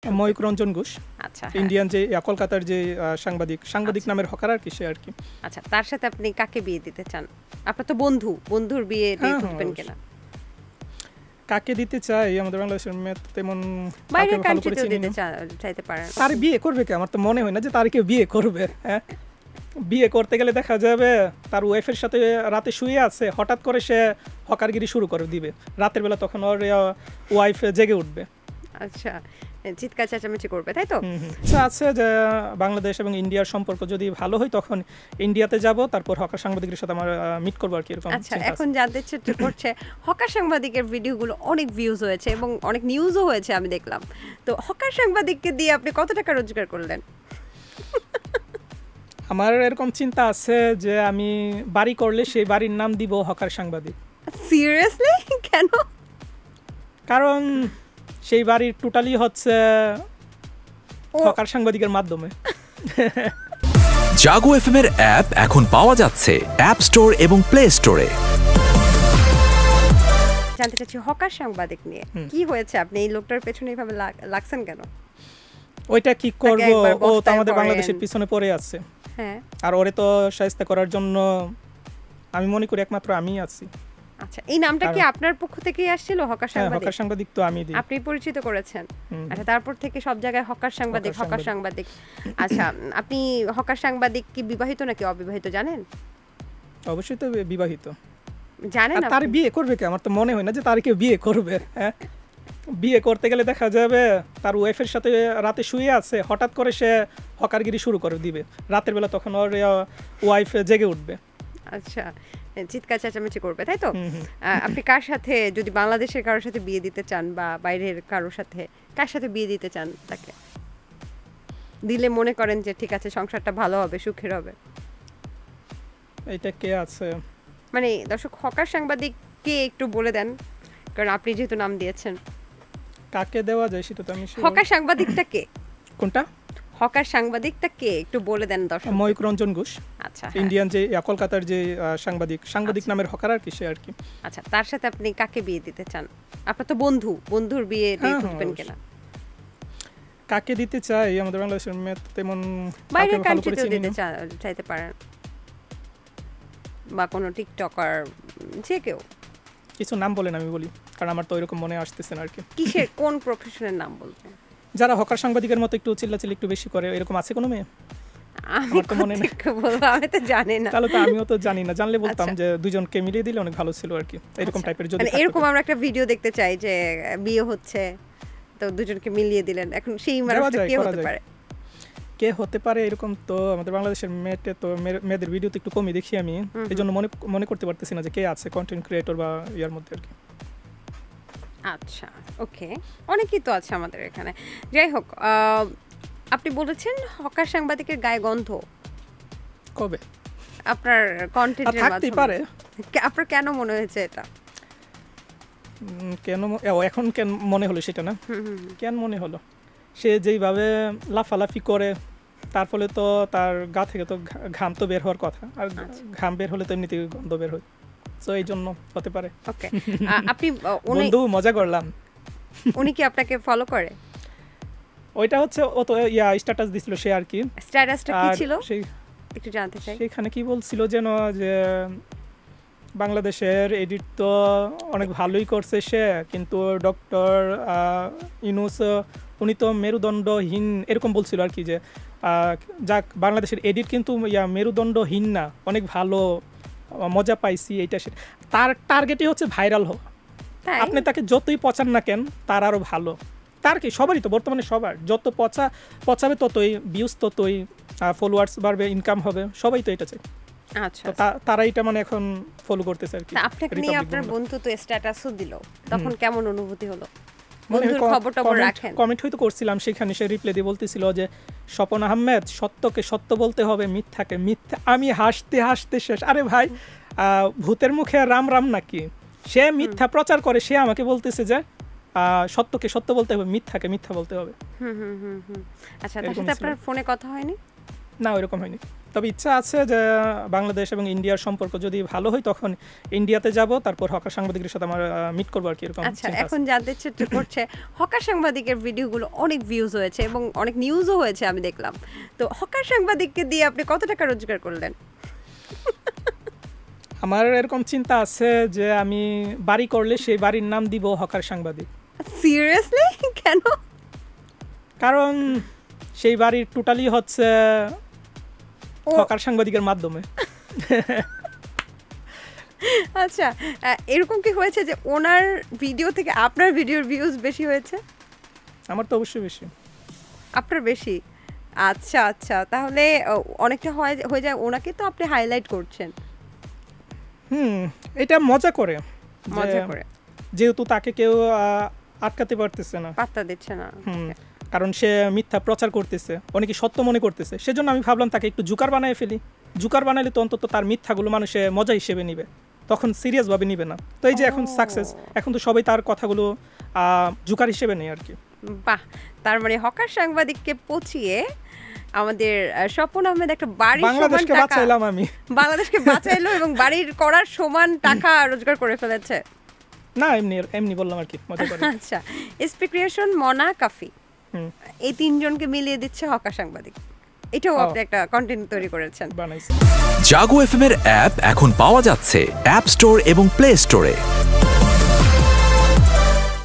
ময়ূক রঞ্জন ঘোষ আচ্ছা ইন্ডিয়ান যে কলকাতার যে সাংবাদিক নামের হকার আর কি সে আর কি। আচ্ছা, তার সাথে আপনি কাকে বিয়ে দিতে চান? আপনার তো বন্ধুর বিয়ে করবেন কিনা? কাকে দিতে চাই? আমাদের বাংলাদেশের মেয়ে তেমন বাইরের কান্ট্রিতেও দিতে চাইতে পারেন। তার বিয়ে করবে কি? আমার তো মনে হয় না যে তার কেউ বিয়ে করবে। হ্যাঁ, বিয়ে করতে গেলে দেখা যাবে তার ওয়াইফের সাথে রাতে শুয়ে আছে, হঠাৎ করে সে হকারগিরি শুরু করে দিবে রাতের বেলা, তখন ওর ওয়াইফ জেগে উঠবে। আচ্ছা, চিৎকার চেঁচামেচি করবে, তাই তো? আছে যে বাংলাদেশ এবং ইন্ডিয়ার সম্পর্ক যদি ভালো হয় তখন ইন্ডিয়াতে যাব, তারপর হকার সাংবাদিকের সাথে আমার মিট করবো আর কি, এরকম। আচ্ছা, এখন জানতে ইচ্ছে করছে, হকার সাংবাদিকের ভিডিওগুলো অনেক ভিউজ হয়েছে এবং অনেক নিউজও হয়েছে আমি দেখলাম, তো হকার সাংবাদিককে দিয়ে আপনি কত টাকা রোজগার করলেন? আমার এরকম চিন্তা আছে যে আমি বাড়ি করলে সেই বাড়ির নাম দিব হকার সাংবাদিক। সিরিয়াসলি? কেন? কারণ সেই বাড়ির টোটালি হচ্ছে হকার সাংবাদিকের মাধ্যমে। জাগো এফএম এর অ্যাপ এখন পাওয়া যাচ্ছে অ্যাপ স্টোর এবং প্লে স্টোরে। জানতে চাচ্ছি হকার সাংবাদিক নিয়ে কি হয়েছে, আপনি এই লোকটার পেছনে এইভাবে লাগছেন কেন? ওইটা কি করব, ও তো আমাদের বাংলাদেশের পিছনে পড়ে আছে। হ্যাঁ, আর ওরে তো শায়েস্তা করার জন্য আমি মনে করি একমাত্র আমিই আছি। আচ্ছা, এই নামটা কি আপনার পক্ষ থেকেই আসছিল হকার সাংবাদিক? হকার সাংবাদিক তো আমি দিই। আপনি পরিচিত করেছেন? আচ্ছা, তারপর থেকে সব জায়গায় হকার সাংবাদিক। আচ্ছা, আপনি হকার সাংবাদিক কি বিবাহিত নাকি অবিবাহিত জানেন? অবশ্যই তো বিবাহিত। জানেন? তার বিয়ে করবে কি? আমার তো মনে হয় না যে তার কেউ বিয়ে করবে। হ্যাঁ, বিয়ে করতে গেলে দেখা যাবে তার ওয়াইফের সাথে রাতে শুয়ে আছে, হঠাৎ করে সে হকারগিরি শুরু করে দিবে রাতের বেলা, তখন ওর ওয়াইফ জেগে উঠবে। আচ্ছা, চিৎকার চেঁচামেচি করবে, তাই তো? আপনি কার সাথে, যদি বাংলাদেশের কারোর সাথে বিয়ে দিতে চান বা বাইরের কারোর সাথে, কার সাথে বিয়ে দিতে চান তাকে? দিলে মনে করেন যে ঠিক আছে, সংসারটা ভালো হবে, সুখের হবে। এইটা কে আছে? মানে দর্শক, হকার সাংবাদিক কে একটু বলে দেন, কারণ আপনি যেহেতু নাম দিয়েছেন। কাকে দেওয়া যায় সেটা তো আমি। হকার সাংবাদিকটা কে? কোনটা? হকার সাংবাদিকটা কে একটু বলে দেন দর্শক। ময়ূক রঞ্জন ঘোষ। আচ্ছা, ইন্ডিয়ান যে কলকাতার যে সাংবাদিক নামের হকার আর কি সে আর কি। আচ্ছা, তার সাথে আপনি কাকে বিয়ে দিতে চান? আপনার তো বন্ধুর বিয়ে করবেন কিনা? কাকে দিতে চাই? আমাদের বাংলাদেশের মেয়ে তেমন বাইরের কান্ট্রিতেও দিতে চাইতে পারেন, বা কোনো টিকটকার, যে কেউ। কিছু নাম বলেন, আমি বলি, কারণ আমার তো এরকম মনে আসতেছে না আর কি। কিসের, কোন প্রফেশনের নাম বলবেন? যারা হকার সাংবাদিকের মতো একটু চিল্লাচিল্লি একটু বেশি করে, এরকম আছে কোনো মেয়ে? আমি তো মনে নেই, আমি তো জানি না। তাহলে তো আমিও তো জানি না, জানলে বলতাম যে দুজনকে মিলিয়ে দিলে অনেক ভালো ছিল আর কি, এরকম টাইপের। যদি এরকম আমরা একটা ভিডিও দেখতে চাই যে বিয়ে হচ্ছে, তো দুজনকে মিলিয়ে দিলেন, এখন সেই মানুষটা কে হতে পারে? কে হতে পারে এরকম তো আমাদের বাংলাদেশের মেয়েতে তো মেয়েদের ভিডিও তো একটু কমই দেখি আমি, এই জন্য মনে করতে পারতেছি না যে কে আছে কন্টেন্ট ক্রিয়েটর বা ইয়ার মধ্যে আর কি। আচ্ছা, ওকে, অনেকেই তো আছে আমাদের এখানে। যাই হোক, আপনি বলেছেন হকার সাংবাদিকের গায়ে গন্ধ কবে? আপনার কন্টেন্টের থাকতেই পারে। আপনার কেন মনে হয়েছে এটা? কেন এখন কেন মনে হলো সেটা না, কেন মনে হলো? সে যেইভাবে লাফালাফি করে, তার ফলে তো তার গা থেকে তো ঘাম তো বের হওয়ার কথা, আর ঘাম বের হলে তো এমনিতেই গন্ধ বের হয়, তো এই জন্য হতে পারে। ওকে, আপনি বন্ধু মজা করলাম। উনি কি আপনাকে ফলো করে? ওইটা হচ্ছে ও তো স্ট্যাটাস দিছিল সে আর কি। স্ট্যাটাসটা কি ছিল একটু জানতে চাই। সেখানে কি বলছিল যেন যে বাংলাদেশের এডিট তো অনেক ভালোই করছে সে, কিন্তু ডক্টর ইউনূস উনি তো মেরুদণ্ডহীন, এরকম বলছিল আর কি, যে যাক বাংলাদেশের এডিট কিন্তু মেরুদণ্ডহীন না, অনেক ভালো, মজা পাইছি এইটা সেটা। তার টার্গেটই হচ্ছে ভাইরাল হওয়া। আপনি তাকে যতই পচান না কেন, তার আরও ভালো। তার কি সবারই তো বর্তমানে, সবার যত পচাবে ততই ভিউজ, ততই ফলোয়ার্স বাড়বে, ইনকাম হবে, সবাই তো এটা চাই। আচ্ছা, তারা এটা মানে এখন ফলো করতেছে আর কি। আপনাকে নিয়ে আপনার বন্ধু তো স্ট্যাটাসও দিল, তখন কেমন অনুভূতি হলো? বন্ধুর খবরটা রাখেন। কমেন্ট হয়তো করছিলাম, সেখানে সে রিপ্লাই দিয়ে বলতেছিল যে স্বপন আহমেদ, সত্যকে সত্য বলতে হবে, মিথ্যাকে মিথ্যা। আমি হাসতে হাসতে শেষ। আরে ভাই, ভূতের মুখে রাম রাম নাকি? সে মিথ্যা প্রচার করে, সে আমাকে বলতেছে যে সত্যকে সত্য বলতে হবে, মিথ্যাকে মিথ্যা বলতে হবে। আচ্ছা, তার সাথে আপনার ফোনে কথা হয়নি? না, ওইরকম হয়নি। তবে ইচ্ছা আছে যে বাংলাদেশ এবং ইন্ডিয়ার সম্পর্ক যদি ভালো হয় তখন ইন্ডিয়াতে যাব, তারপর হকার সাংবাদিকদের সাথে আমার মিট করবো আর কি, এরকম আচ্ছা, এখন জানতে ইচ্ছে করছে, হকার সাংবাদিকের ভিডিওগুলো অনেক ভিউজ হয়েছে এবং অনেক নিউজও হয়েছে আমি দেখলাম, তো হকার সাংবাদিককে দিয়ে আপনি কত টাকা রোজগার করলেন? আমার এরকম চিন্তা আছে যে আমি বাড়ি করলে সেই বাড়ির নাম দিব হকার সাংবাদিক। সিরিয়াসলি? কেন? কারণ সেই বাড়ির টোটালি হচ্ছে হকার সাংবাদিকের মাধ্যমে। আচ্ছা, এরকম কি হয়েছে যে ওনার ভিডিও থেকে আপনার ভিডিওর ভিউজ বেশি হয়েছে? আমার তো অবশ্যই বেশি। আপনার বেশি? আচ্ছা আচ্ছা, তাহলে অনেকটা হয়ে যায়, ওনাকে তো আপনি হাইলাইট করছেন। এটা মজা করে, যেহেতু তাকে কেউ আটকাতে পারতেছে না, পাত্তা দিচ্ছে না, কারণ সে মিথ্যা প্রচার করতেছে, অনেকে সত্য মনে করতেছে, সেজন্য আমি ভাবলাম তাকে একটু জুকার বানায় ফেলি। জুকার বানাইলে তো অন্তত তার মিথ্যাগুলো মানুষে মজা হিসেবে নিবে, তখন সিরিয়াস ভাবে নিবে না। তো এই যে এখন সাকসেস, এখন তো সবাই তার কথাগুলো জুকার হিসেবে নেই আর কি। বাহ, তার মানে হকার সাংবাদিককে পচিয়ে আমাদের স্বপন আহমেদ একটা বাড়ি বাংলাদেশকে বাঁচাইলাম, আমি বাংলাদেশকে বাঁচাইলো এবং বাড়ির করার সমান টাকা রোজগার করে ফেলেছে। না, এমনি বললাম আর কি, মজা করে। আচ্ছা, এসপি ক্রিয়েশন, মনা, কাফি, এই তিনজনকে মিলিয়ে দিচ্ছে হকার সাংবাদিক, এটাও আপনি একটা কন্টেন্ট তৈরি করেছেন। জাগো এফএম এর অ্যাপ এখন পাওয়া যাচ্ছে অ্যাপ স্টোর এবং প্লে স্টোরে।